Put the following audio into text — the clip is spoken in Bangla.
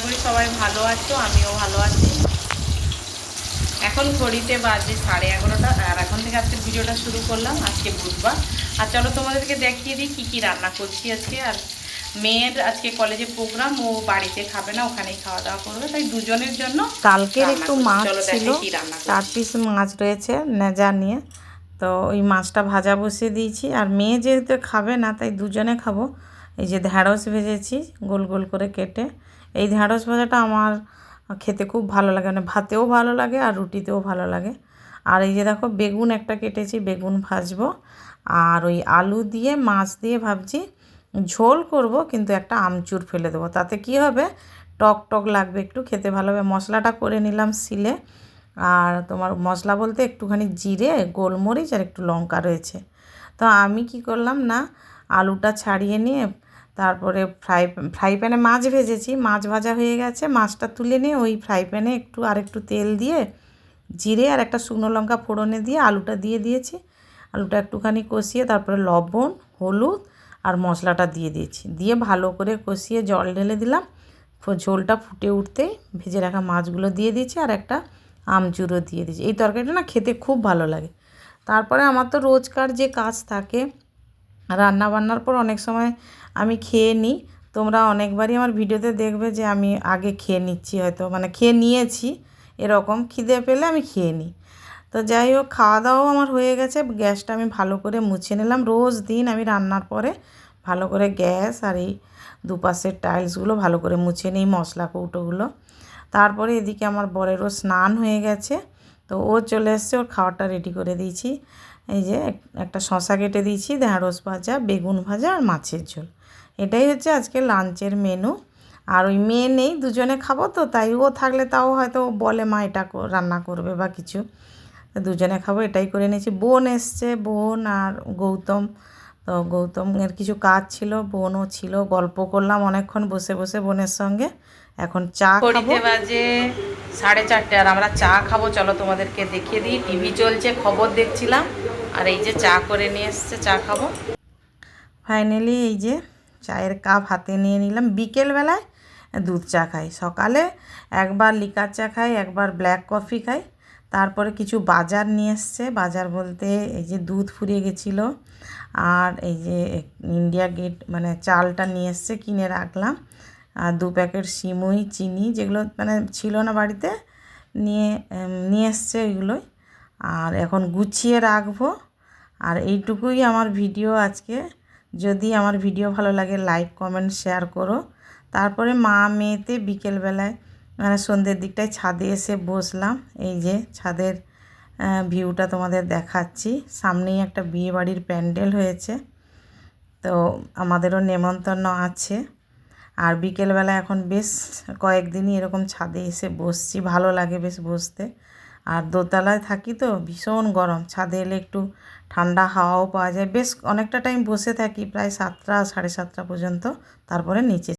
করি সবাই ভালো আছো, আমিও ভালো আছি। এখন ঘড়িতে বাজে 11:30, আর এখন থেকে আজকে ভিডিওটা শুরু করলাম। আজকে বুধবার। আর চলো তোমাদেরকে দেখিয়ে দিই কী কী রান্না করছি আজকে। আর মেয়ের আজকে কলেজে প্রোগ্রাম, ও বাড়িতে খাবে না, ওখানেই খাওয়া দাওয়া করবে, তাই দুজনের জন্য কালকের রান্না একটু করছি। মাছ চলো ছিল, দেখে কী রান্না 4 করছি। পিস মাছ রয়েছে নেজা নিয়ে, তো ওই মাছটা ভাজা বসিয়ে দিয়েছি। আর মেয়ে যেহেতু খাবে না তাই দুজনে খাবো। এই যে ঢ্যাঁড়স ভেজেছি গোল গোল করে কেটে। এই ঢ্যাঁড়স ভাজাটা আমার খেতে খুব ভালো লাগে, মানে ভাতেও ভালো লাগে আর রুটিতেও ভালো লাগে। আর এই যে দেখো বেগুন একটা কেটেছি, বেগুন ভাজবো। আর ওই আলু দিয়ে মাছ দিয়ে ভাবছি ঝোল করব, কিন্তু একটা আমচুর ফেলে দেবো, তাতে কি হবে, টক টক লাগবে, একটু খেতে ভালো হবে। মশলাটা করে নিলাম শিলে। আর তোমার মশলা বলতে একটুখানি জিরে, গোলমরিচ আর একটু লঙ্কা রয়েছে। তো আমি কি করলাম না, আলুটা ছাড়িয়ে নিয়ে তারপরে ফ্রাই প্যানে মাছ ভেজেছি, মাছ ভাজা হয়ে গেছে, মাছটা তুলে নিয়ে ওই ফ্রাই প্যানে আরেকটু তেল দিয়ে জিরে আর একটা শুকনো লঙ্কা ফোড়নে দিয়ে আলুটা দিয়ে দিয়েছি। আলুটা একটুখানি কষিয়ে তারপরে লবণ, হলুদ আর মশলাটা দিয়ে দিয়েছি, দিয়ে ভালো করে কষিয়ে জল ঢেলে দিলাম। ঝোলটা ফুটে উঠতেই ভেজে রাখা মাছগুলো দিয়ে দিয়েছি আর একটা আমচুরও দিয়ে দিয়েছি। এই তরকারিটা না খেতে খুব ভালো লাগে। তারপরে আমার তো রোজকার যে কাজ থাকে, রান্না বান্নার পর অনেক সময় আমি খেয়ে নিই। তোমরা অনেকবারই আমার ভিডিওতে দেখবে যে আমি আগে খেয়ে নিচ্ছি, হয়তো মানে খেয়ে নিয়েছি, এরকম খিদে পেলে আমি খেয়ে নিই। তো যাই হোক, খাওয়া দাওয়াও আমার হয়ে গেছে। গ্যাসটা আমি ভালো করে মুছে নিলাম। রোজ দিন আমি রান্নার পরে ভালো করে গ্যাস আর এই দুপাশের টাইলসগুলো ভালো করে মুছে নিই, মশলা কৌটোগুলো। তারপরে এদিকে আমার বরেরও স্নান হয়ে গেছে, তো ও চলে এসছে, ওর খাওয়াটা রেডি করে দিয়েছি। এই যে একটা শশা কেটে দিয়েছি, ঢ্যাঁড়স ভাজা, বেগুন ভাজা আর মাছের ঝোল। এটাই হচ্ছে আজকে লাঞ্চের মেনু। আর ওই মেয়ে নেই, দুজনে খাবো, তো তাই ও থাকলে তাও হয়তো বলে মা এটা রান্না করবে বা কিছু, দুজনে খাবো এটাই করে নিয়েছি। বোন এসছে, বোন আর গৌতম। তো গৌতমের কিছু কাজ ছিল, বোনও ছিল, গল্প করলাম অনেকক্ষণ বসে বসে বোনের সঙ্গে। এখন চা খাবো। ঘড়িতে বাজে 4:30, আর আমরা চা খাবো। চলো তোমাদেরকে দেখিয়ে দিই। টিভি চলছে, খবর দেখছিলাম, আর এই যে চা করে নিয়ে এসছে, চা খাবো। ফাইনালি এই যে চায়ের কাপ হাতে নিয়ে নিলাম। বিকেলবেলায় দুধ চা খাই, সকালে একবার লিকার চা খাই, একবার ব্ল্যাক কফি খাই। তারপরে কিছু বাজার নিয়ে এসছে, বাজার বলতে এই যে দুধ ফুরিয়ে গেছিলো, আর এই যে ইন্ডিয়া গেট মানে চালটা নিয়ে এসছে, কিনে রাখলাম। আর 2 প্যাকেট সিমুই, চিনি, যেগুলো মানে ছিল না বাড়িতে, নিয়ে এসছে ওইগুলোই। আর এখন গুছিয়ে রাখবো। আর এইটুকুই আমার ভিডিও আজকে। যদি আমার ভিডিও ভালো লাগে লাইক, কমেন্ট, শেয়ার করো। তারপরে মা মেয়েতে বিকেলবেলায় মানে সন্ধ্যের দিকটায় ছাদে এসে বসলাম। এই যে ছাদের ভিউটা তোমাদের দেখাচ্ছি। সামনেই একটা বিয়েবাড়ির প্যান্ডেল হয়েছে, তো আমাদেরও নেমন্তন্ন আছে। আর বিকেলবেলা এখন বেশ কয়েকদিনই এরকম ছাদে এসে বসছি, ভালো লাগে বেশ বসতে। আর দোতলায় থাকি তো ভীষণ গরম, ছাদে এলে একটু ঠান্ডা হাওয়াও পাওয়া যায়। বেশ অনেকটা টাইম বসে থাকি, প্রায় 7টা 7:30 পর্যন্ত, তারপরে নিচে